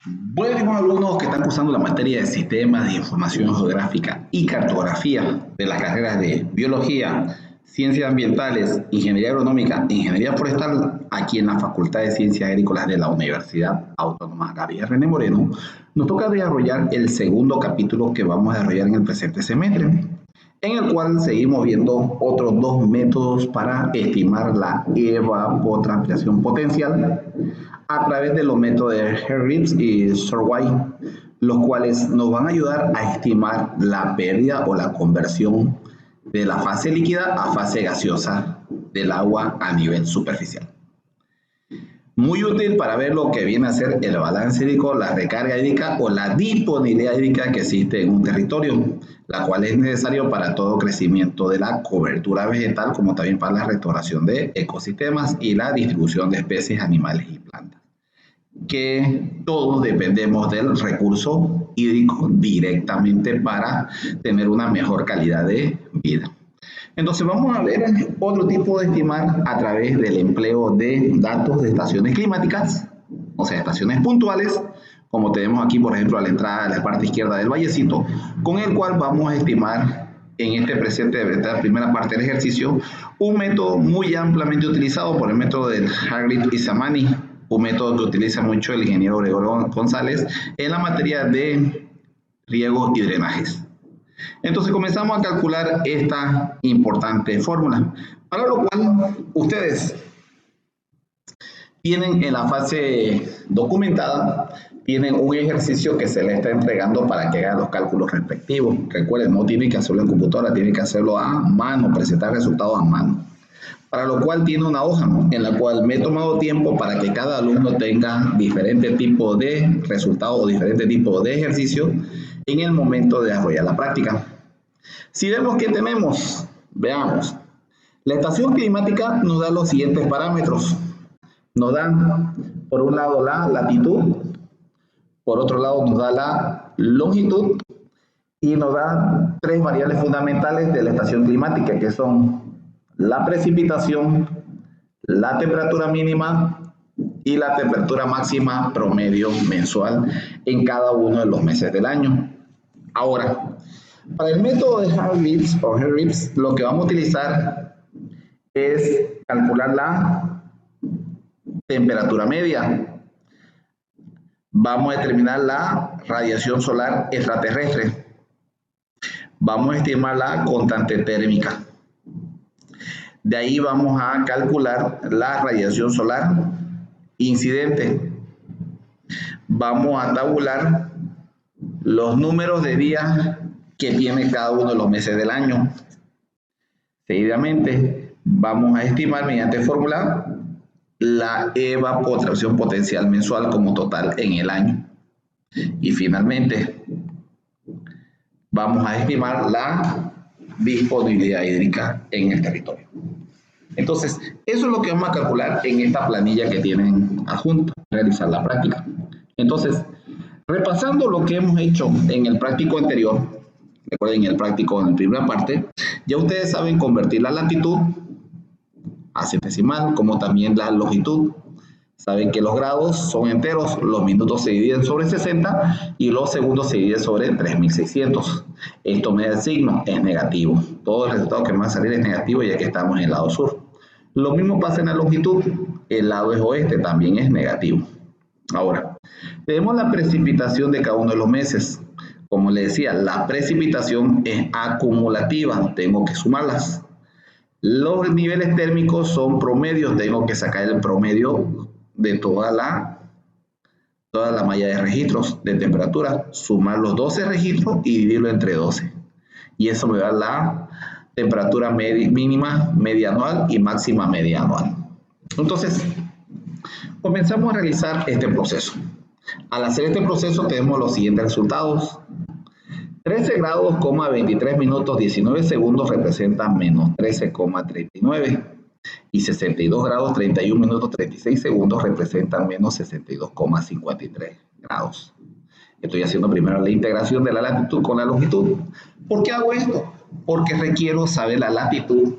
Buenos alumnos que están cursando la materia de Sistemas de Información Geográfica y Cartografía de las carreras de Biología, Ciencias Ambientales, Ingeniería Agronómica e Ingeniería Forestal, aquí en la Facultad de Ciencias Agrícolas de la Universidad Autónoma Gabriel René Moreno, nos toca desarrollar el segundo capítulo que vamos a desarrollar en el presente semestre, en el cual seguimos viendo otros dos métodos para estimar la evapotranspiración potencial a través de los métodos de Hargreaves y Sorway, los cuales nos van a ayudar a estimar la pérdida o la conversión de la fase líquida a fase gaseosa del agua a nivel superficial. Muy útil para ver lo que viene a ser el balance hídrico, la recarga hídrica o la disponibilidad hídrica que existe en un territorio, la cual es necesario para todo crecimiento de la cobertura vegetal, como también para la restauración de ecosistemas y la distribución de especies, animales y plantas, que todos dependemos del recurso hídrico directamente para tener una mejor calidad de vida. Entonces vamos a ver otro tipo de estimar a través del empleo de datos de estaciones climáticas, o sea, estaciones puntuales, como tenemos aquí, por ejemplo, a la entrada de la parte izquierda del vallecito, con el cual vamos a estimar en este presente, de esta primera parte del ejercicio, un método muy ampliamente utilizado por el método de Hargreaves y Samani, un método que utiliza mucho el ingeniero Gregorio González en la materia de riegos y drenajes. Entonces comenzamos a calcular esta importante fórmula, para lo cual ustedes tienen en la fase documentada, tienen un ejercicio que se les está entregando para que hagan los cálculos respectivos. Recuerden, no tienen que hacerlo en computadora, tienen que hacerlo a mano, presentar resultados a mano. Para lo cual tiene una hoja en la cual me he tomado tiempo para que cada alumno tenga diferente tipo de resultados o diferente tipo de ejercicio en el momento de desarrollar la práctica. Si vemos que tenemos, veamos, la estación climática nos da los siguientes parámetros. Nos dan, por un lado, la latitud, por otro lado nos da la longitud y nos da tres variables fundamentales de la estación climática, que son la precipitación, la temperatura mínima y la temperatura máxima promedio mensual en cada uno de los meses del año. Ahora, para el método de Hargreaves, lo que vamos a utilizar es calcular la temperatura media. Vamos a determinar la radiación solar extraterrestre. Vamos a estimar la constante térmica. De ahí vamos a calcular la radiación solar incidente. Vamos a tabular los números de días que tiene cada uno de los meses del año. Seguidamente, vamos a estimar mediante fórmula la evapotranspiración potencial mensual como total en el año. Y finalmente, vamos a estimar la disponibilidad hídrica en el territorio. Entonces, eso es lo que vamos a calcular en esta planilla que tienen adjunta para realizar la práctica. Entonces, repasando lo que hemos hecho en el práctico anterior, recuerden el práctico en la primera parte, ya ustedes saben convertir la latitud a centesimal, como también la longitud. Saben que los grados son enteros, los minutos se dividen sobre 60 y los segundos se dividen sobre 3600. Esto me da el signo, es negativo. Todo el resultado que me va a salir es negativo ya que estamos en el lado sur. Lo mismo pasa en la longitud, el lado es oeste, también es negativo. Ahora, tenemos la precipitación de cada uno de los meses. Como les decía, la precipitación es acumulativa, tengo que sumarlas. Los niveles térmicos son promedios, tengo que sacar el promedio de toda la malla de registros de temperatura, sumar los 12 registros y dividirlo entre 12. Y eso me da la temperatura mínima media anual y máxima media anual. Entonces, comenzamos a realizar este proceso. Al hacer este proceso tenemos los siguientes resultados. 13 grados, 23 minutos, 19 segundos representan menos 13,39. Y 62 grados, 31 minutos, 36 segundos representan menos 62,53 grados. Estoy haciendo primero la integración de la latitud con la longitud. ¿Por qué hago esto? Porque requiero saber la latitud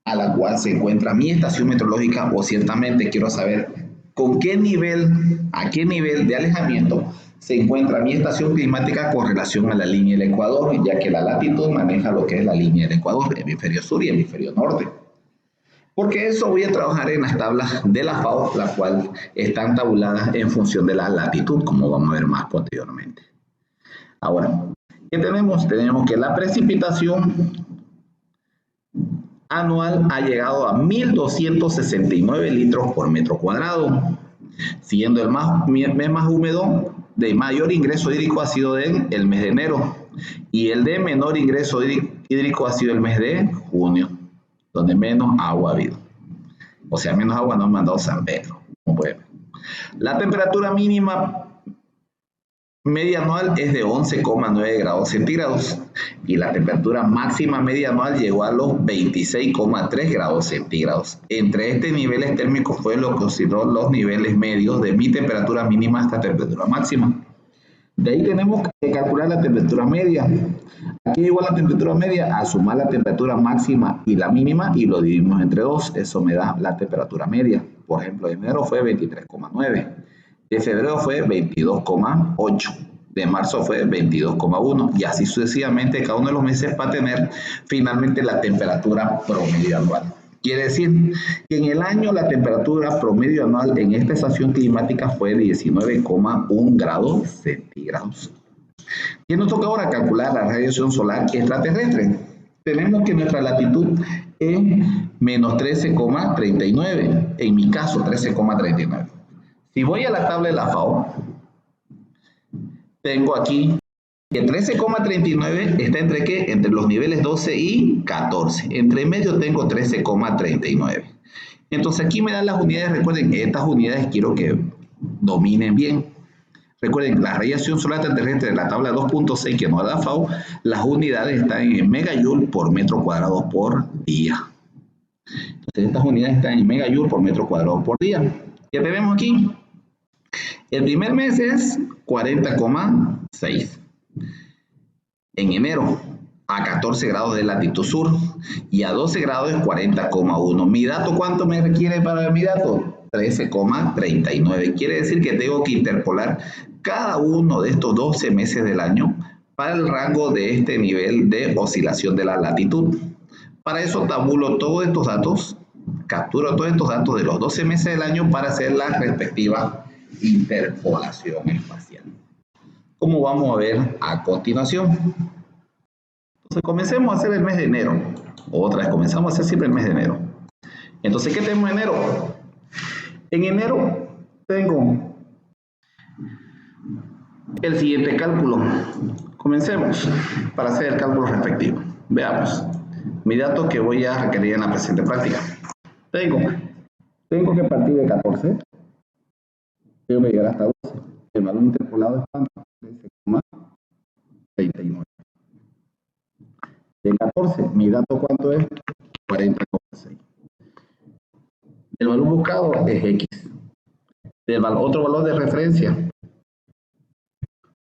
a la cual se encuentra mi estación meteorológica, o ciertamente quiero saber ¿con qué nivel, a qué nivel de alejamiento se encuentra mi estación climática con relación a la línea del Ecuador, ya que la latitud maneja lo que es la línea del Ecuador, hemisferio sur y hemisferio norte? Porque eso voy a trabajar en las tablas de la FAO, las cuales están tabuladas en función de la latitud, como vamos a ver más posteriormente. Ahora, ¿qué tenemos? Tenemos que la precipitación anual ha llegado a 1.269 litros por metro cuadrado, siendo el mes más húmedo de mayor ingreso hídrico ha sido en el mes de enero y el de menor ingreso hídrico ha sido el mes de junio, donde menos agua ha habido. O sea, menos agua nos ha mandado San Pedro, como pueden ver. La temperatura mínima media anual es de 11,9 grados centígrados y la temperatura máxima media anual llegó a los 26,3 grados centígrados. Entre estos niveles térmicos fue lo que osciló los niveles medios de mi temperatura mínima hasta temperatura máxima. De ahí tenemos que calcular la temperatura media. Aquí igual la temperatura media a sumar la temperatura máxima y la mínima y lo dividimos entre 2. Eso me da la temperatura media. Por ejemplo, de enero fue 23,9. De febrero fue 22,8. De marzo fue 22,1. Y así sucesivamente cada uno de los meses para tener finalmente la temperatura promedio anual. Quiere decir que en el año la temperatura promedio anual en esta estación climática fue de 19,1 grados centígrados. ¿Qué nos toca ahora? Calcular la radiación solar extraterrestre. Tenemos que nuestra latitud es menos 13,39. En mi caso, 13,39. Si voy a la tabla de la FAO, tengo aquí que 13,39 está entre ¿qué? Entre los niveles 12 y 14. Entre medio tengo 13,39. Entonces aquí me dan las unidades. Recuerden que estas unidades quiero que dominen bien. Recuerden, la radiación solar extraterrestre de la tabla 2.6 que nos da FAO, las unidades están en megajoule por metro cuadrado por día. Entonces estas unidades están en megajoule por metro cuadrado por día. ¿Qué tenemos aquí? El primer mes es 40,6. En enero, a 14 grados de latitud sur y a 12 grados es 40,1. ¿Mi dato cuánto me requiere para mi dato? 13,39. Quiere decir que tengo que interpolar cada uno de estos 12 meses del año para el rango de este nivel de oscilación de la latitud. Para eso tabulo todos estos datos, capturo todos estos datos de los 12 meses del año para hacer la respectiva interpolación espacial. Como vamos a ver a continuación. Entonces comencemos a hacer el mes de enero. Otra vez, comenzamos a hacer siempre el mes de enero. Entonces, ¿qué tenemos en enero? En enero tengo el siguiente cálculo. Comencemos para hacer el cálculo respectivo. Veamos. Mi dato que voy a requerir en la presente práctica. Tengo que partir de 14. Tengo que llegar hasta 12. El valor interpolado es ¿cuánto? 13,39. De 14, mi dato ¿cuánto es? 40,6. El valor buscado es X. Otro valor de referencia,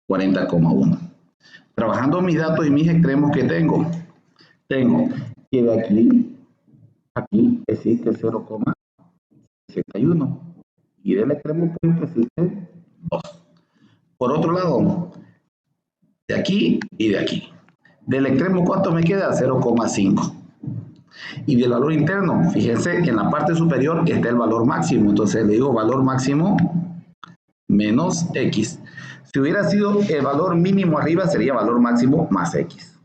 40,1. Trabajando mis datos y mis extremos que tengo que de aquí a aquí existe 0,61 y del extremo opuesto existe 2. Por otro lado, de aquí y de aquí. Del extremo, ¿cuánto me queda? 0,5. Y del valor interno, fíjense que en la parte superior está el valor máximo. Entonces le digo valor máximo menos X. Si hubiera sido el valor mínimo arriba, sería valor máximo más X.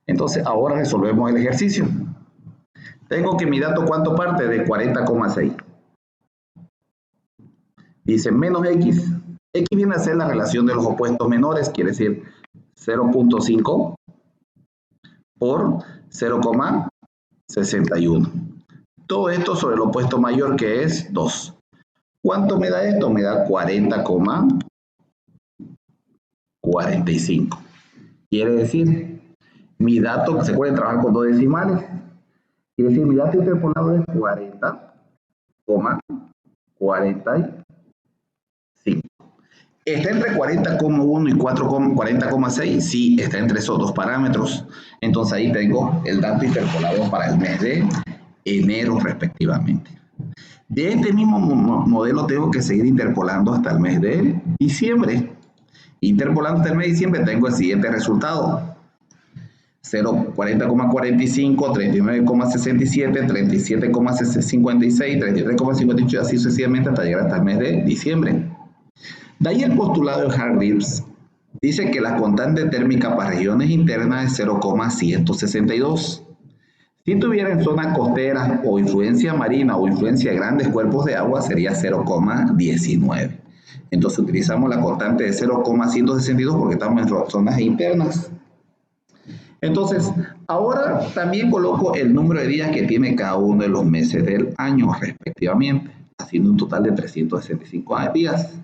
Entonces ahora resolvemos el ejercicio. Tengo que mi dato ¿cuánto parte? De 40,6. Dice menos X. X viene a ser la relación de los opuestos menores, quiere decir 0.5 por 0,61. Todo esto sobre el opuesto mayor que es 2. ¿Cuánto me da esto? Me da 40,45. Quiere decir, mi dato, que se puede trabajar con 2 decimales, quiere decir, mi dato interpolado es 40,45. ¿Está entre 40,1 y 40,6? Sí, está entre esos dos parámetros. Entonces ahí tengo el dato interpolado para el mes de enero respectivamente. De este mismo modelo tengo que seguir interpolando hasta el mes de diciembre. Interpolando hasta el mes de diciembre tengo el siguiente resultado. 40,45, 39,67, 37,56, 33,58 y así sucesivamente hasta llegar hasta el mes de diciembre. De ahí el postulado de Hargreaves dice que la constante térmica para regiones internas es 0,162. Si tuviera en zonas costeras o influencia marina o influencia de grandes cuerpos de agua sería 0,19. Entonces utilizamos la constante de 0,162 porque estamos en zonas internas. Entonces, ahora también coloco el número de días que tiene cada uno de los meses del año respectivamente, haciendo un total de 365 días.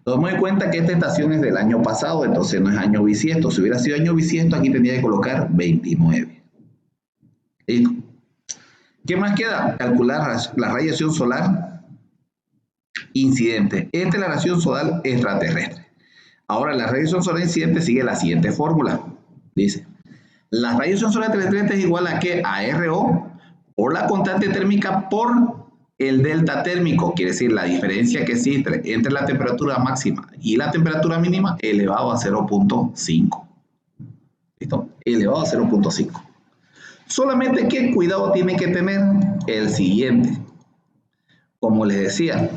Tomemos en cuenta que esta estación es del año pasado, entonces no es año bisiesto. Si hubiera sido año bisiesto, aquí tendría que colocar 29. ¿Listo? ¿Qué más queda? Calcular la radiación solar incidente. Esta es la radiación solar extraterrestre. Ahora, la radiación solar incidente sigue la siguiente fórmula. Dice, la radiación solar extraterrestre es igual a ¿qué? A RO por la constante térmica por el delta térmico, quiere decir la diferencia que existe entre la temperatura máxima y la temperatura mínima elevado a 0.5. ¿Listo? Elevado a 0.5. Solamente ¿qué cuidado tiene que tener? El siguiente. Como les decía,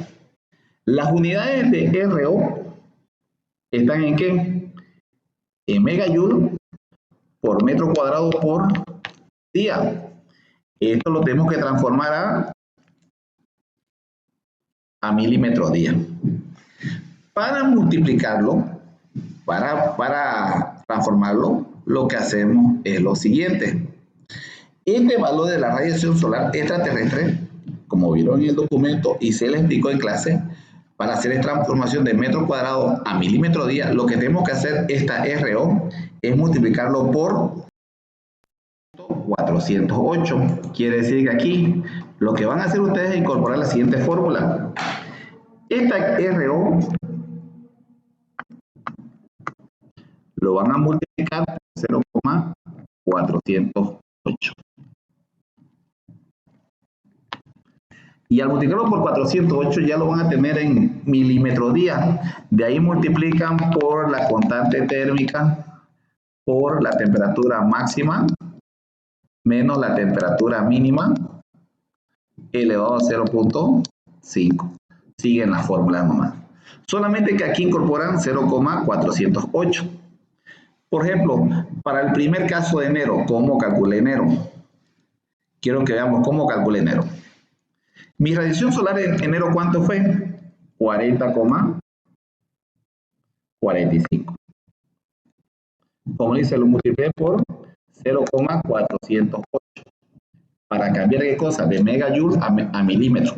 las unidades de RO están en ¿qué? En megajoule por metro cuadrado por día. Esto lo tenemos que transformar a milímetros día. Para multiplicarlo, para transformarlo, lo que hacemos es lo siguiente. Este valor de la radiación solar extraterrestre, como vieron en el documento y se les explicó en clase, para hacer esta transformación de metro cuadrado a milímetro día, lo que tenemos que hacer, esta RO, es multiplicarlo por 408. Quiere decir que aquí lo que van a hacer ustedes es incorporar la siguiente fórmula. Esta RO lo van a multiplicar por 0,408. Y al multiplicarlo por 408 ya lo van a tener en milímetros día. De ahí multiplican por la constante térmica por la temperatura máxima menos la temperatura mínima elevado a 0.5. Siguen las fórmulas nomás. Solamente que aquí incorporan 0,408. Por ejemplo, para el primer caso de enero, ¿cómo calculé enero? Quiero que veamos cómo calculé enero. Mi radiación solar en enero, ¿cuánto fue? 40,45. Como dice, lo multipliqué por 0,408. Para cambiar ¿qué cosa? De megajoule a milímetro.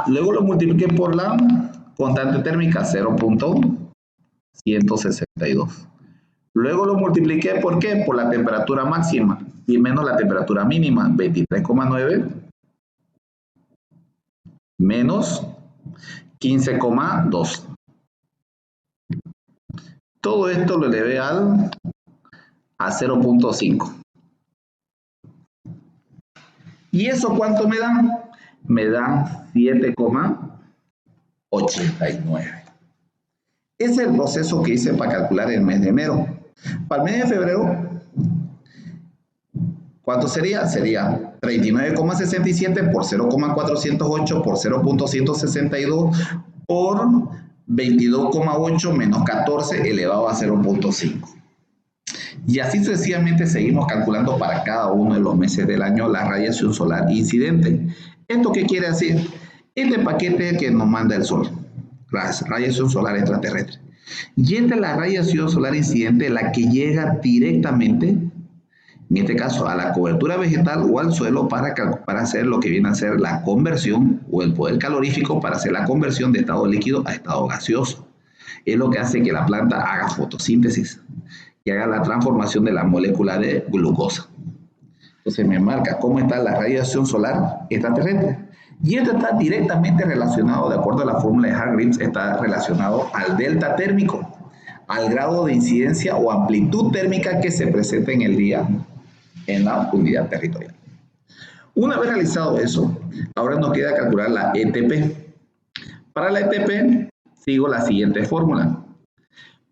Luego lo multipliqué por la constante térmica, 0.162. Luego lo multipliqué, ¿por qué? Por la temperatura máxima y menos la temperatura mínima, 23,9 menos 15,2. Todo esto lo elevé a 0.5. ¿Y eso cuánto me dan? Me dan 7,89. Ese es el proceso que hice para calcular el mes de enero. Para el mes de febrero, ¿cuánto sería? Sería 39,67 por 0,408 por 0.162 por 22,8 menos 14 elevado a 0.5. Y así sucesivamente seguimos calculando para cada uno de los meses del año la radiación solar incidente. ¿Esto qué quiere decir? Este paquete que nos manda el Sol, la radiación solar extraterrestre. Y esta es la radiación solar incidente, la que llega directamente, en este caso, a la cobertura vegetal o al suelo para hacer lo que viene a ser la conversión o el poder calorífico para hacer la conversión de estado líquido a estado gaseoso. Es lo que hace que la planta haga fotosíntesis y haga la transformación de la molécula de glucosa. Entonces me marca cómo está la radiación solar extraterrestre. Y esto está directamente relacionado, de acuerdo a la fórmula de Hargreaves, está relacionado al delta térmico, al grado de incidencia o amplitud térmica que se presenta en el día en la unidad territorial. Una vez realizado eso, ahora nos queda calcular la ETP. Para la ETP sigo la siguiente fórmula.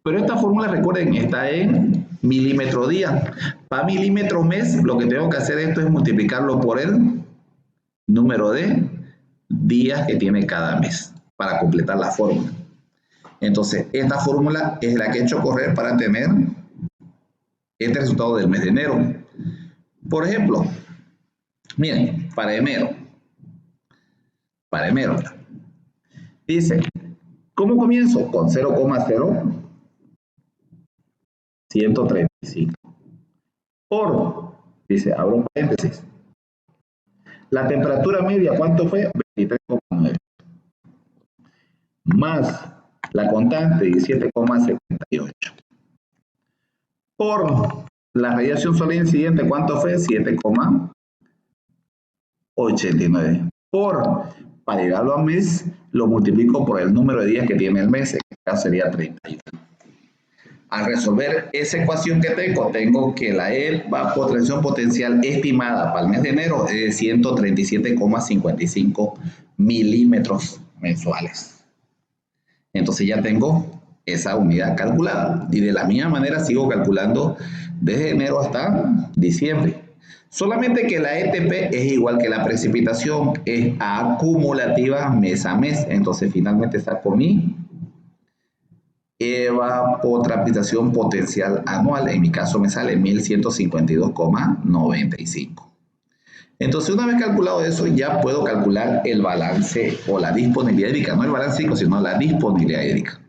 Pero esta fórmula, recuerden, está en milímetro día. Para milímetro mes, lo que tengo que hacer esto es multiplicarlo por el número de días que tiene cada mes para completar la fórmula. Entonces, esta fórmula es la que he hecho correr para tener este resultado del mes de enero. Por ejemplo, miren, para enero, dice, ¿cómo comienzo? Con 0,0135 por, dice, abro un paréntesis, la temperatura media, ¿cuánto fue? 23,9 más la constante, 17,78 por la radiación solar incidente, ¿cuánto fue? 7,89 por, para llegarlo a mes, lo multiplico por el número de días que tiene el mes, en este caso sería 31. Al resolver esa ecuación que tengo que la evapotransición potencial estimada para el mes de enero es de 137,55 milímetros mensuales. Entonces ya tengo esa unidad calculada. Y de la misma manera sigo calculando desde enero hasta diciembre. Solamente que la ETP es igual que la precipitación, es acumulativa mes a mes. Entonces finalmente saco mi evapotranspiración potencial anual. En mi caso me sale 1152,95. Entonces, una vez calculado eso, ya puedo calcular el balance o la disponibilidad hídrica. No el balance hídrico, sino la disponibilidad hídrica.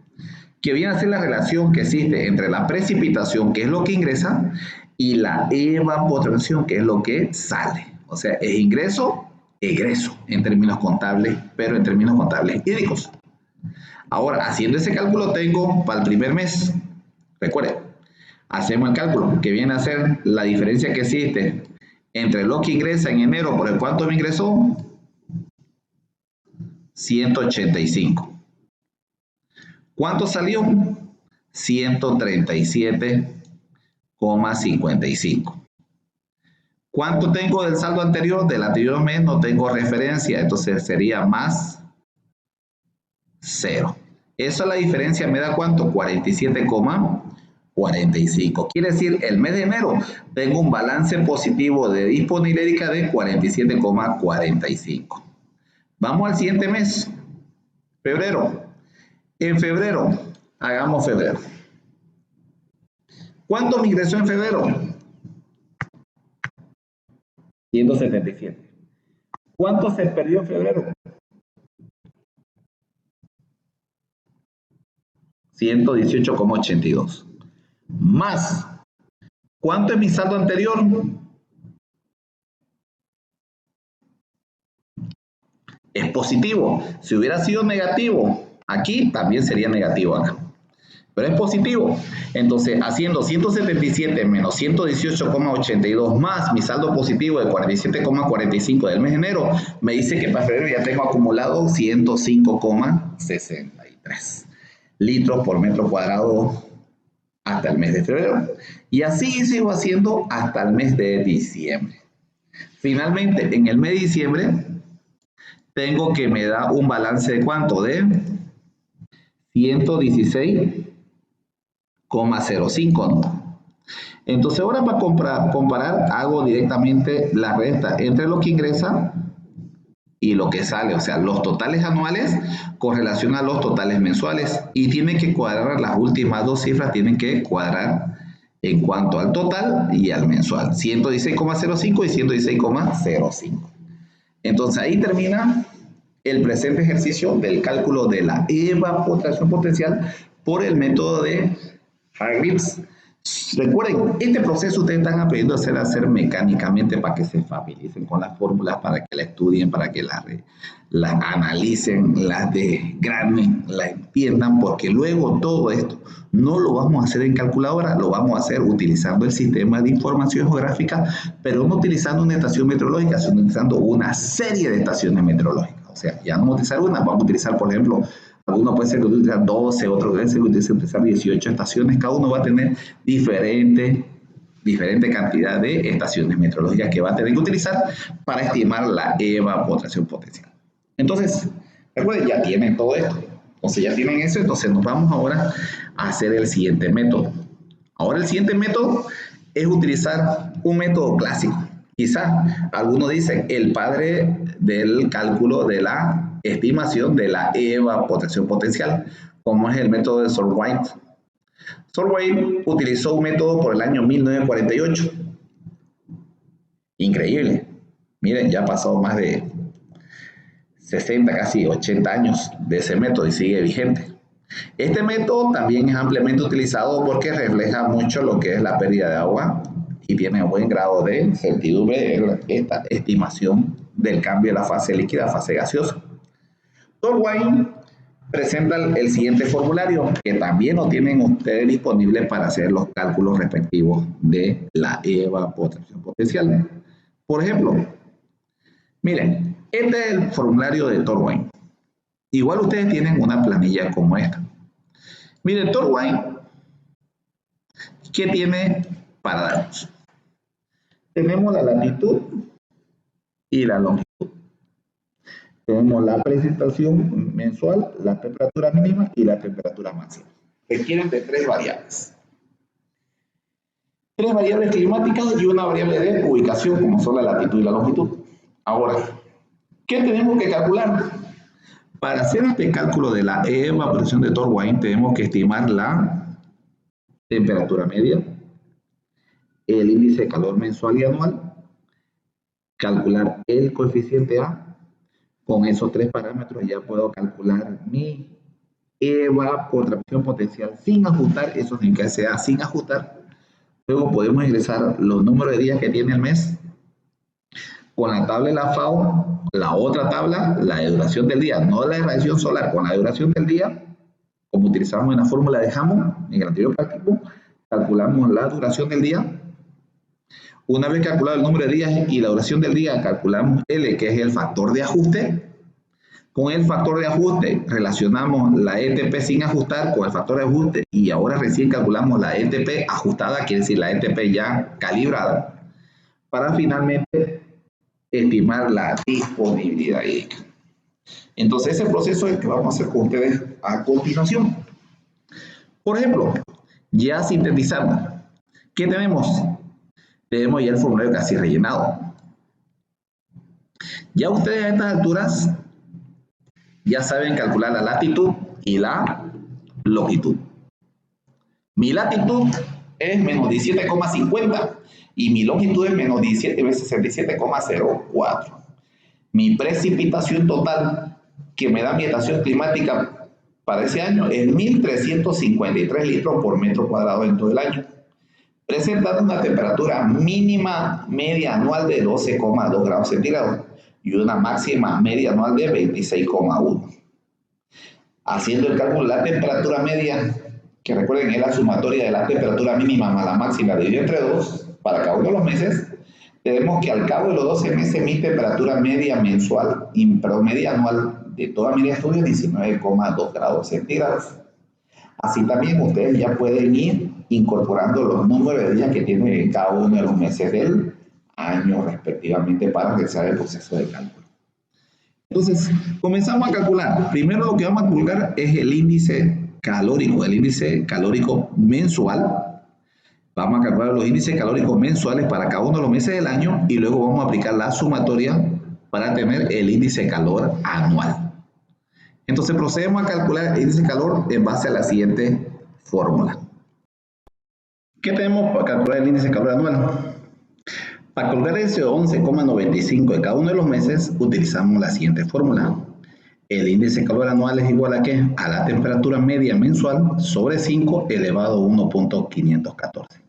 Que viene a ser la relación que existe entre la precipitación, que es lo que ingresa, y la evapotranspiración, que es lo que sale. O sea, es ingreso, egreso, en términos contables, pero en términos contables hídricos. Ahora, haciendo ese cálculo tengo para el primer mes. Recuerden, hacemos el cálculo, que viene a ser la diferencia que existe entre lo que ingresa en enero por el cuánto me ingresó, 185. ¿Cuánto salió? 137,55. ¿Cuánto tengo del saldo anterior? Del anterior mes no tengo referencia, entonces sería más 0. Eso es la diferencia, ¿me da cuánto? 47,45. Quiere decir, el mes de enero tengo un balance positivo de disponibilidad hídrica de 47,45. Vamos al siguiente mes, febrero. En febrero, hagamos febrero. ¿Cuánto me ingresó en febrero? 177. ¿Cuánto se perdió en febrero? 118,82. Más, ¿cuánto es mi saldo anterior? Es positivo. Si hubiera sido negativo, aquí también sería negativo acá. Pero es positivo. Entonces, haciendo 177 menos 118,82 más mi saldo positivo de 47,45 del mes de enero, me dice que para febrero ya tengo acumulado 105,63 litros por metro cuadrado hasta el mes de febrero. Y así sigo haciendo hasta el mes de diciembre. Finalmente, en el mes de diciembre, tengo que me da un balance de ¿cuánto? De 116,05, ¿no? Entonces ahora para comparar hago directamente la resta entre lo que ingresa y lo que sale, o sea, los totales anuales con relación a los totales mensuales, y tienen que cuadrar las últimas dos cifras, tienen que cuadrar en cuanto al total y al mensual, 116,05 y 116,05. Entonces ahí termina el presente ejercicio del cálculo de la evapotranspiración potencial por el método de Hargreaves. Recuerden, este proceso ustedes están aprendiendo a hacer mecánicamente para que se familiaricen con las fórmulas, para que la estudien, para que la analicen, las desgranen, la entiendan, porque luego todo esto no lo vamos a hacer en calculadora, lo vamos a hacer utilizando el sistema de información geográfica, pero no utilizando una estación meteorológica, sino utilizando una serie de estaciones meteorológicas. O sea, ya no vamos a utilizar una, vamos a utilizar, por ejemplo, algunos puede ser que utilizar 12, otros puede ser que utilizar 18 estaciones, cada uno va a tener diferente diferente cantidad de estaciones meteorológicas que va a tener que utilizar para estimar la evapotranspiración potencial. Entonces, recuerden, ya tienen todo esto. Entonces ya tienen eso, entonces nos vamos ahora a hacer el siguiente método. Ahora el siguiente método es utilizar un método clásico. Quizá algunos dicen el padre del cálculo de la estimación de la evapotranspiración potencial, como es el método de Sorwine. Sorwine utilizó un método por el año 1948. Increíble. Miren, ya ha pasado más de 60, casi 80 años de ese método y sigue vigente. Este método también es ampliamente utilizado porque refleja mucho lo que es la pérdida de agua y tiene un buen grado de certidumbre en esta estimación del cambio de la fase líquida a fase gaseosa. Sorwine presenta el siguiente formulario que también lo tienen ustedes disponible para hacer los cálculos respectivos de la evapotranspiración potencial. Por ejemplo, miren, este es el formulario de Sorwine. Igual ustedes tienen una planilla como esta. Miren, Sorwine, ¿qué tiene para darnos? Tenemos la latitud y la longitud. Tenemos la precipitación mensual, la temperatura mínima y la temperatura máxima. Requieren de tres variables. Tres variables climáticas y una variable de ubicación, como son la latitud y la longitud. Ahora, ¿qué tenemos que calcular? Para hacer este cálculo de la evaporación de Sorwine, tenemos que estimar la temperatura media, el índice de calor mensual y anual, calcular el coeficiente A. Con esos tres parámetros ya puedo calcular mi evapotranspiración potencial sin ajustar, eso significa que sea sin ajustar. Luego podemos ingresar los números de días que tiene el mes con la tabla de la FAO, la otra tabla, la duración del día, no la irradiación solar, con la duración del día, como utilizamos en la fórmula de Hammond, en el anterior práctico, calculamos la duración del día. Una vez calculado el número de días y la duración del día, calculamos L, que es el factor de ajuste. Con el factor de ajuste relacionamos la ETP sin ajustar con el factor de ajuste y ahora recién calculamos la ETP ajustada, quiere decir la ETP ya calibrada, para finalmente estimar la disponibilidad hídrica. Entonces ese proceso es el que vamos a hacer con ustedes a continuación. Por ejemplo, ya sintetizamos. ¿Qué tenemos? Tenemos ya el formulario casi rellenado. Ya ustedes a estas alturas ya saben calcular la latitud y la longitud. Mi latitud es menos 17,50 y mi longitud es menos 17 veces 67,04. Mi precipitación total que me da mi estación climática para ese año es 1.353 litros por metro cuadrado en todo el año, presentando una temperatura mínima media anual de 12,2 grados centígrados y una máxima media anual de 26,1. Haciendo el cálculo de la temperatura media, que recuerden es la sumatoria de la temperatura mínima más la máxima dividida entre 2 para cada uno de los meses, tenemos que al cabo de los 12 meses mi temperatura media mensual, media anual de toda mi estudio es 19,2 grados centígrados. Así también ustedes ya pueden ir incorporando los números de días que tienen cada uno de los meses del año respectivamente para realizar el proceso de cálculo. Entonces, comenzamos a calcular. Primero lo que vamos a calcular es el índice calórico mensual. Vamos a calcular los índices calóricos mensuales para cada uno de los meses del año y luego vamos a aplicar la sumatoria para tener el índice de calor anual. Entonces procedemos a calcular el índice de calor en base a la siguiente fórmula. ¿Qué tenemos para calcular el índice de calor anual? Para calcular ese 11,95 de cada uno de los meses utilizamos la siguiente fórmula. El índice de calor anual es igual a ¿qué? A la temperatura media mensual sobre 5 elevado a 1.514.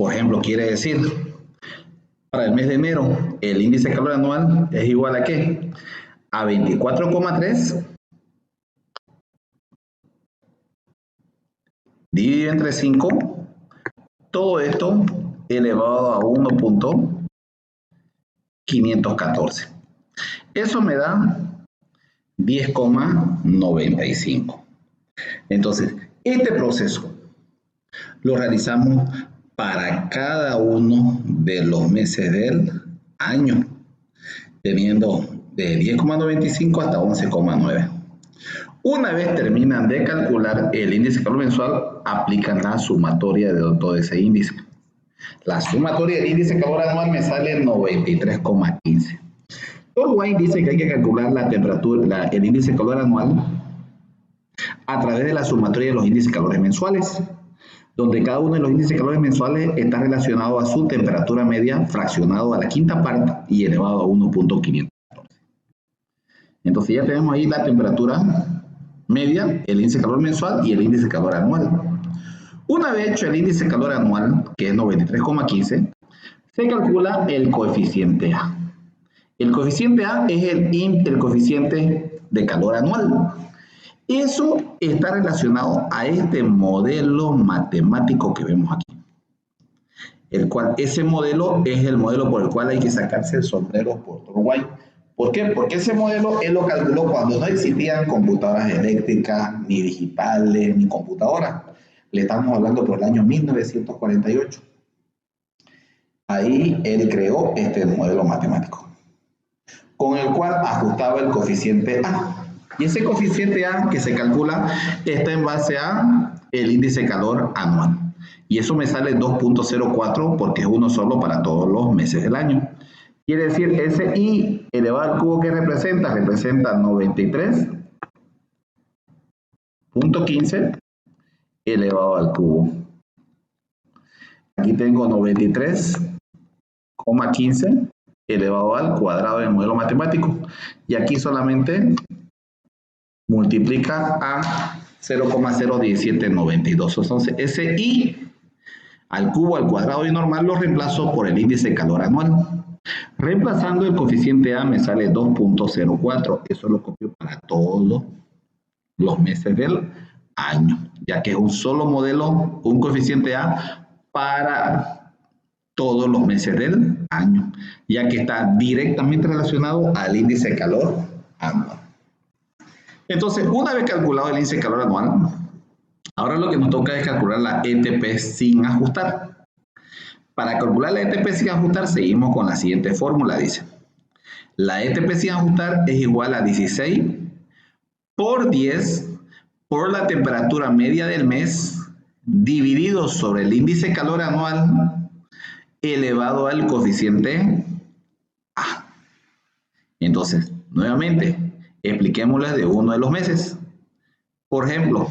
Por ejemplo, quiere decir, para el mes de enero, el índice de calor anual es igual a ¿qué? A 24,3 dividido entre 5, todo esto elevado a 1.514. Eso me da 10,95. Entonces, este proceso lo realizamos para cada uno de los meses del año, teniendo de 10,95 hasta 11,9. Una vez terminan de calcular el índice de calor mensual, aplican la sumatoria de todo ese índice. La sumatoria del índice de calor anual me sale 93,15. Thor White dice que hay que calcular la temperatura, el índice de calor anual a través de la sumatoria de los índices de calores mensuales, donde cada uno de los índices de calores mensuales está relacionado a su temperatura media fraccionado a la quinta parte y elevado a 1.514. Entonces ya tenemos ahí la temperatura media, el índice de calor mensual y el índice de calor anual. Una vez hecho el índice de calor anual, que es 93,15, se calcula el coeficiente A. El coeficiente A es el coeficiente de calor anual. Eso está relacionado a este modelo matemático que vemos aquí. Ese modelo es el modelo por el cual hay que sacarse el sombrero por Thor White. ¿Por qué? Porque ese modelo él lo calculó cuando no existían computadoras eléctricas, ni digitales, ni computadoras. Le estamos hablando por el año 1948. Ahí él creó este modelo matemático, con el cual ajustaba el coeficiente A. Y ese coeficiente A que se calcula está en base a el índice de calor anual. Y eso me sale 2.04 porque es uno solo para todos los meses del año. Quiere decir, ese I elevado al cubo que representa 93.15 elevado al cubo. Aquí tengo 93,15 elevado al cuadrado del modelo matemático. Y aquí solamente multiplica a 0,01792. Entonces, ese I al cubo, al cuadrado y normal lo reemplazo por el índice de calor anual. Reemplazando el coeficiente A me sale 2.04. Eso lo copio para todos los meses del año, ya que es un solo modelo, un coeficiente A para todos los meses del año, ya que está directamente relacionado al índice de calor anual. Entonces, una vez calculado el índice de calor anual, ahora lo que nos toca es calcular la ETP sin ajustar. Para calcular la ETP sin ajustar, seguimos con la siguiente fórmula, dice. La ETP sin ajustar es igual a 16 por 10 por la temperatura media del mes dividido sobre el índice de calor anual elevado al coeficiente A. Entonces, nuevamente, expliquémosles de uno de los meses. Por ejemplo,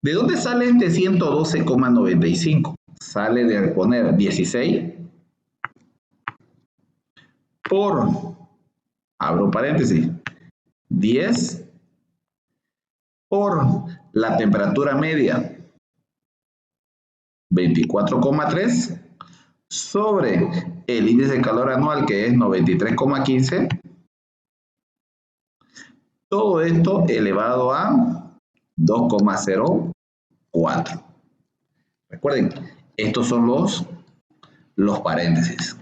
¿de dónde sale este 112,95? Sale de poner 16 por, abro paréntesis, 10 por la temperatura media, 24,3, sobre el índice de calor anual, que es 93,15. Todo esto elevado a 2,04. Recuerden, estos son los paréntesis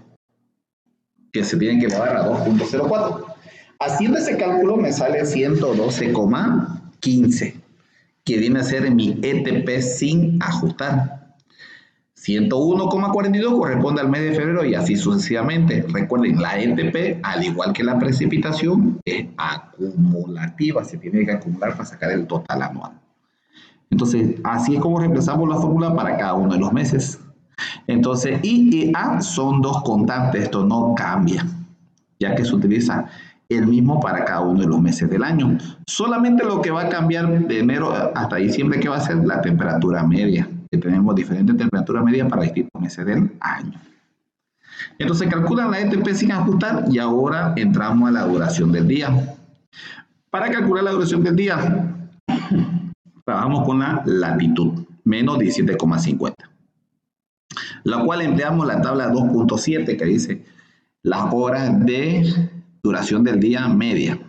que se tienen que elevar a 2.04. Haciendo ese cálculo me sale 112,15, que viene a ser mi ETP sin ajustar. 101,42 corresponde al mes de febrero y así sucesivamente. Recuerden, la ETP, al igual que la precipitación, es acumulativa. Se tiene que acumular para sacar el total anual. Entonces, así es como reemplazamos la fórmula para cada uno de los meses. Entonces, I y A son dos constantes. Esto no cambia, ya que se utiliza el mismo para cada uno de los meses del año. Solamente lo que va a cambiar de enero hasta diciembre, que va a ser la temperatura media, que tenemos diferentes temperaturas medias para distintos meses del año. Entonces calculan la ETP sin ajustar y ahora entramos a la duración del día. Para calcular la duración del día, trabajamos con la latitud, menos 17,50. La cual empleamos la tabla 2.7 que dice las horas de duración del día media.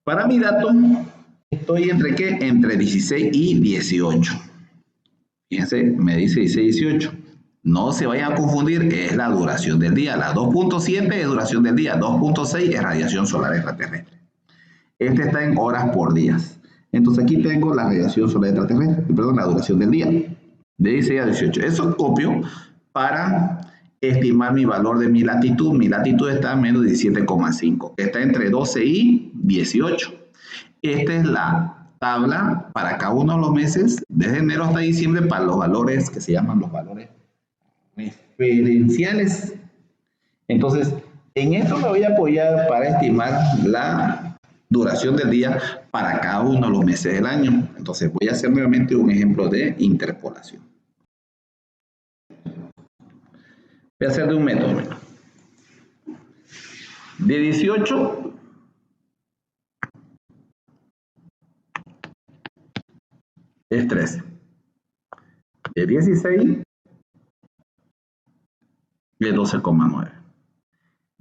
Para mi dato, estoy entre ¿qué? Entre 16 y 18. Fíjense, me dice 16 y 18. No se vayan a confundir, es la duración del día. La 2.7 es duración del día, 2.6 es radiación solar extraterrestre. Este está en horas por días. Entonces aquí tengo la radiación solar extraterrestre, perdón, la duración del día. De 16 a 18. Eso copio para estimar mi valor de mi latitud. Mi latitud está a menos 17,5, que está entre 12 y 18. Esta es la tabla para cada uno de los meses, desde enero hasta diciembre, para los valores que se llaman los valores referenciales. Entonces, en esto me voy a apoyar para estimar la duración del día para cada uno de los meses del año. Entonces, voy a hacer nuevamente un ejemplo de interpolación. Voy a hacer de un método. De 18 es 13. De 16 es 12,9.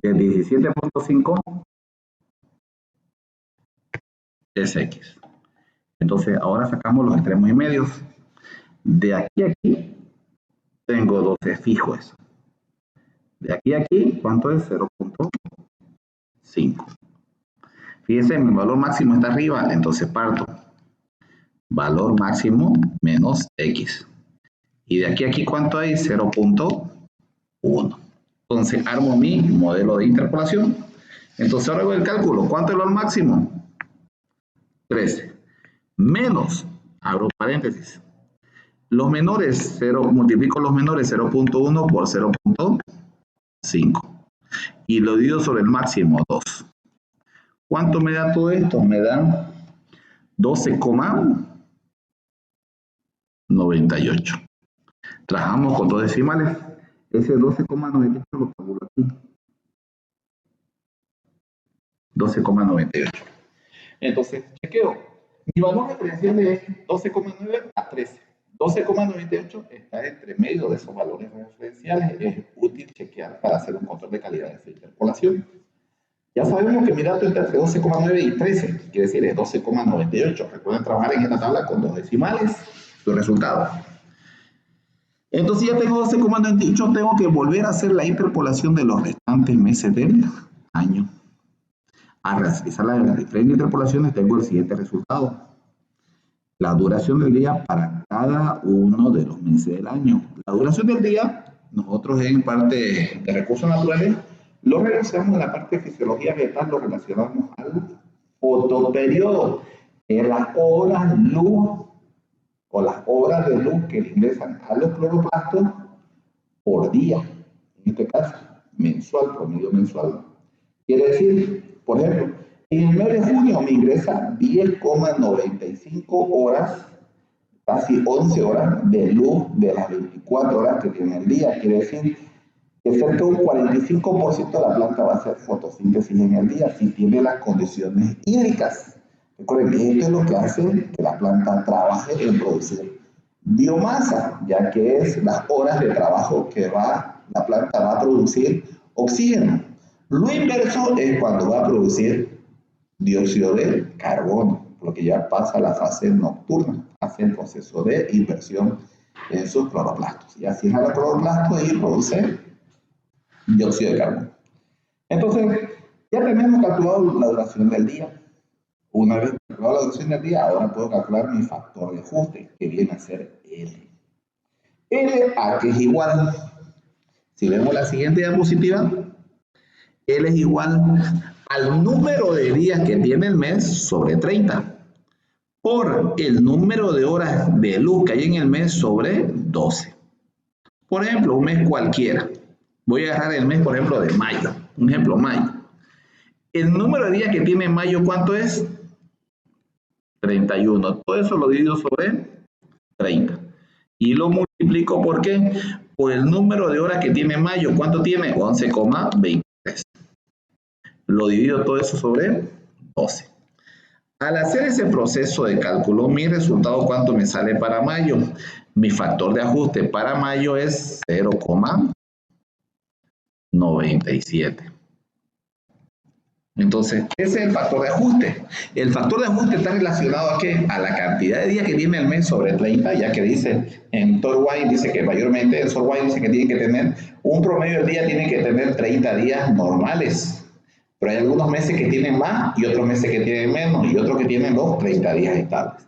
De 17,5 es X. Entonces, ahora sacamos los extremos y medios. De aquí a aquí, tengo 12 fijo eso. De aquí a aquí, ¿cuánto es? 0,5. Fíjense, mi valor máximo está arriba, entonces parto. Valor máximo menos X. Y de aquí a aquí, ¿cuánto hay? 0,1. Entonces, armo mi modelo de interpolación. Entonces, ahora hago el cálculo. ¿Cuánto es el valor máximo? 13. Menos, abro paréntesis. Los menores, multiplico los menores 0,1 por 0,5. Y lo divido sobre el máximo, 2. ¿Cuánto me da todo esto? Me da 12,98. Trabajamos con 2 decimales. Ese 12,98 lo tabulo aquí. 12,98. Entonces, chequeo. Mi valor referencial es 12,9 a 13. 12,98 está entre medio de esos valores referenciales. Es útil chequear para hacer un control de calidad de esa interpolación. Ya sabemos que mi dato está entre 12,9 y 13. Quiere decir, es 12,98. Recuerden trabajar en esta tabla con 2 decimales. Su resultado. Entonces ya tengo 12,98. Tengo que volver a hacer la interpolación de los restantes meses del año. A realizar las diferentes interpolaciones tengo el siguiente resultado. La duración del día para cada uno de los meses del año. La duración del día, nosotros en parte de recursos naturales, lo relacionamos en la parte de fisiología vegetal, lo relacionamos al fotoperiodo, en las horas luz o las horas de luz que le ingresan a los cloroplastos por día. En este caso, mensual, promedio mensual. Quiere decir, por ejemplo, en el mes de junio me ingresa 10,95 horas, casi 11 horas de luz de las 24 horas que tiene el día. Quiere decir que cerca de un 45% de la planta va a hacer fotosíntesis en el día si tiene las condiciones hídricas. Recuerden que esto es lo que hace que la planta trabaje en producir biomasa, ya que es las horas de trabajo que la planta va a producir oxígeno. Lo inverso es cuando va a producir dióxido de carbono, porque ya pasa a la fase nocturna, hace el proceso de inversión en sus cloroplastos. Y así es el cloroplasto y produce dióxido de carbono. Entonces, ya tenemos calculado la duración del día. Una vez calculado la duración del día, ahora puedo calcular mi factor de ajuste, que viene a ser L. L a que es igual, si vemos la siguiente diapositiva, L es igual al número de días que tiene el mes sobre 30 por el número de horas de luz que hay en el mes sobre 12. Por ejemplo, un mes cualquiera. Voy a agarrar el mes, por ejemplo, de mayo. Un ejemplo, mayo. El número de días que tiene mayo, ¿cuánto es? 31. Todo eso lo divido sobre 30. Y lo multiplico, ¿por qué? Por el número de horas que tiene mayo. ¿Cuánto tiene? 11,23. Lo divido todo eso sobre 12. Al hacer ese proceso de cálculo, mi resultado, ¿cuánto me sale para mayo? Mi factor de ajuste para mayo es 0,97. Entonces, ese es el factor de ajuste. El factor de ajuste está relacionado ¿a qué? A la cantidad de días que tiene el mes sobre 30, ya que dice, en Torwine dice que mayormente, en Torwine dice que tiene que tener, un promedio del día tiene que tener 30 días normales. Pero hay algunos meses que tienen más y otros meses que tienen menos y otros que tienen los 30 días estables.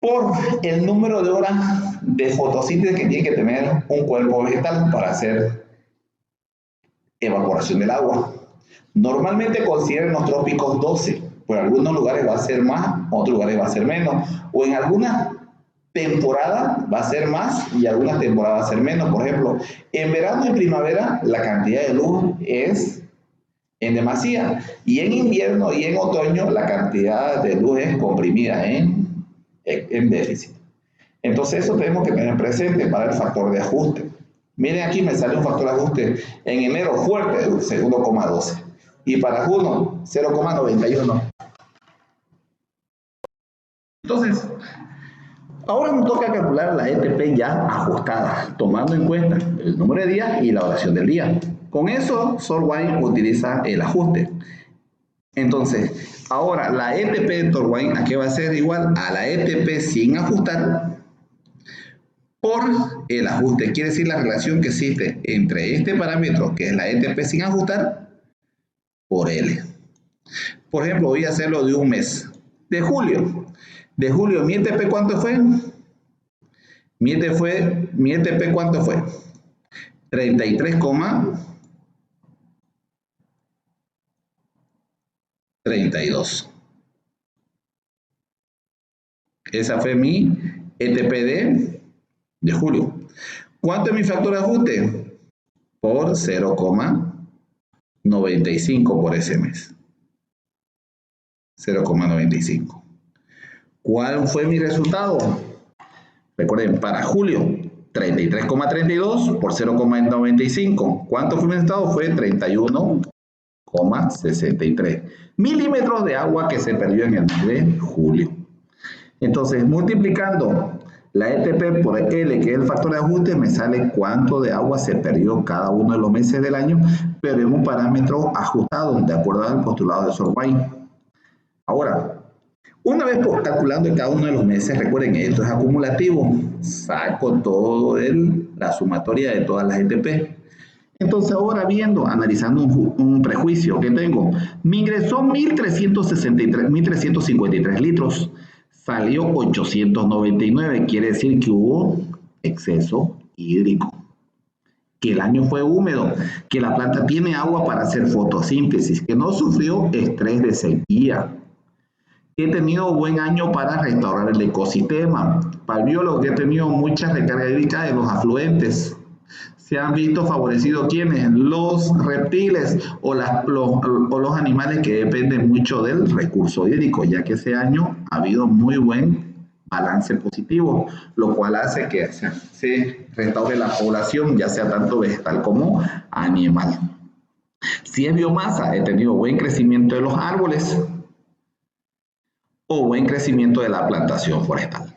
por el número de horas de fotosíntesis que tiene que tener un cuerpo vegetal para hacer evaporación del agua. Normalmente consideran los trópicos 12, por algunos lugares va a ser más, otros lugares va a ser menos, o en algunas temporadas va a ser más y algunas temporadas va a ser menos. Por ejemplo, en verano y primavera la cantidad de luz es en demasía, y en invierno y en otoño la cantidad de luz es comprimida en déficit. Entonces eso tenemos que tener presente para el factor de ajuste. Miren, aquí me sale un factor de ajuste en enero fuerte, 1,12, y para junio 0,91. Entonces, ahora nos toca calcular la ETP ya ajustada, tomando en cuenta el número de días y la duración del día. Con eso, Solvay utiliza el ajuste. Entonces, ahora la ETP de Torwine, ¿a qué va a ser? Igual a la ETP sin ajustar por el ajuste. Quiere decir la relación que existe entre este parámetro, que es la ETP sin ajustar, por L. Por ejemplo, voy a hacerlo de un mes. De julio. De julio, ¿mi ETP cuánto fue? Mi ETP ¿cuánto fue? 33,32. Esa fue mi ETP de julio. ¿Cuánto es mi factor de ajuste? Por 0,95 por ese mes. 0,95. ¿Cuál fue mi resultado? Recuerden, para julio, 33,32 por 0,95. ¿Cuánto fue mi resultado? Fue 31,63 milímetros de agua que se perdió en el mes de julio. Entonces, multiplicando la ETP por L, que es el factor de ajuste, me sale cuánto de agua se perdió cada uno de los meses del año, pero en un parámetro ajustado, de acuerdo al postulado de Solvay. Ahora, una vez calculando cada uno de los meses, recuerden que esto es acumulativo, saco todo la sumatoria de todas las ETP. Entonces ahora analizando un prejuicio que tengo, me ingresó 1.353 litros, salió 899, quiere decir que hubo exceso hídrico, que el año fue húmedo, que la planta tiene agua para hacer fotosíntesis, que no sufrió estrés de sequía. He tenido buen año para restaurar el ecosistema. Para el biólogo, que he tenido mucha recarga hídrica de los afluentes. Se han visto favorecidos ¿quiénes? Los reptiles o los animales que dependen mucho del recurso hídrico, ya que ese año ha habido muy buen balance positivo, lo cual hace que se restaure la población, ya sea tanto vegetal como animal. Si es biomasa, he tenido buen crecimiento de los árboles o buen crecimiento de la plantación forestal.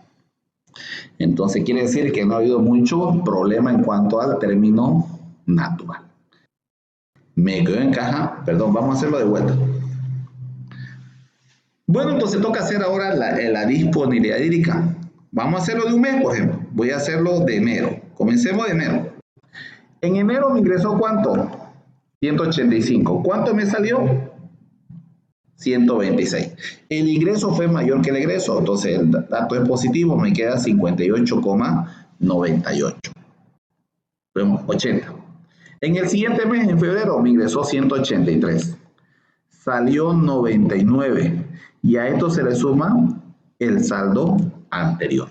Entonces quiere decir que no ha habido mucho problema en cuanto al término natural. Me quedo en caja, perdón, vamos a hacerlo de vuelta. Bueno, entonces toca hacer ahora la disponibilidad hídrica. Vamos a hacerlo de un mes, por ejemplo. Voy a hacerlo de enero. Comencemos de enero. En enero me ingresó ¿cuánto? 185. ¿Cuánto me salió? 126. El ingreso fue mayor que el egreso, entonces el dato es positivo, me queda 58,98. Vemos 80. En el siguiente mes, en febrero, me ingresó 183. Salió 99. Y a esto se le suma el saldo anterior,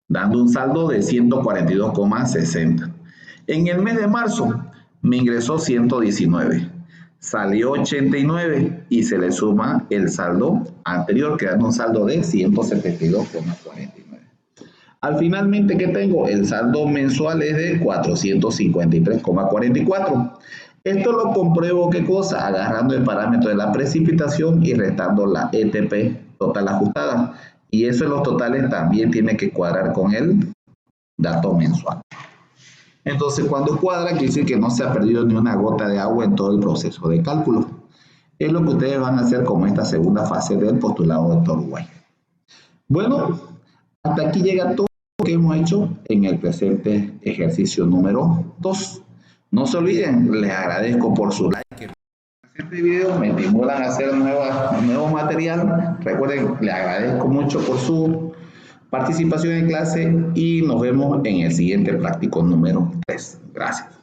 dando un saldo de 142,60. En el mes de marzo, me ingresó 119. Salió 89 y se le suma el saldo anterior, quedando un saldo de 172,49. Al finalmente, ¿qué tengo? El saldo mensual es de 453,44. Esto lo compruebo, ¿qué cosa? Agarrando el parámetro de la precipitación y restando la ETP total ajustada. Y eso en los totales también tiene que cuadrar con el dato mensual. Entonces, cuando cuadra, quiere decir que no se ha perdido ni una gota de agua en todo el proceso de cálculo. Es lo que ustedes van a hacer como esta segunda fase del postulado de Torway. Bueno, hasta aquí llega todo lo que hemos hecho en el presente ejercicio número 2. No se olviden, les agradezco por su like. Este video me estimulan a hacer nuevo material. Recuerden, les agradezco mucho por su participación en clase y nos vemos en el siguiente práctico número 3. Gracias.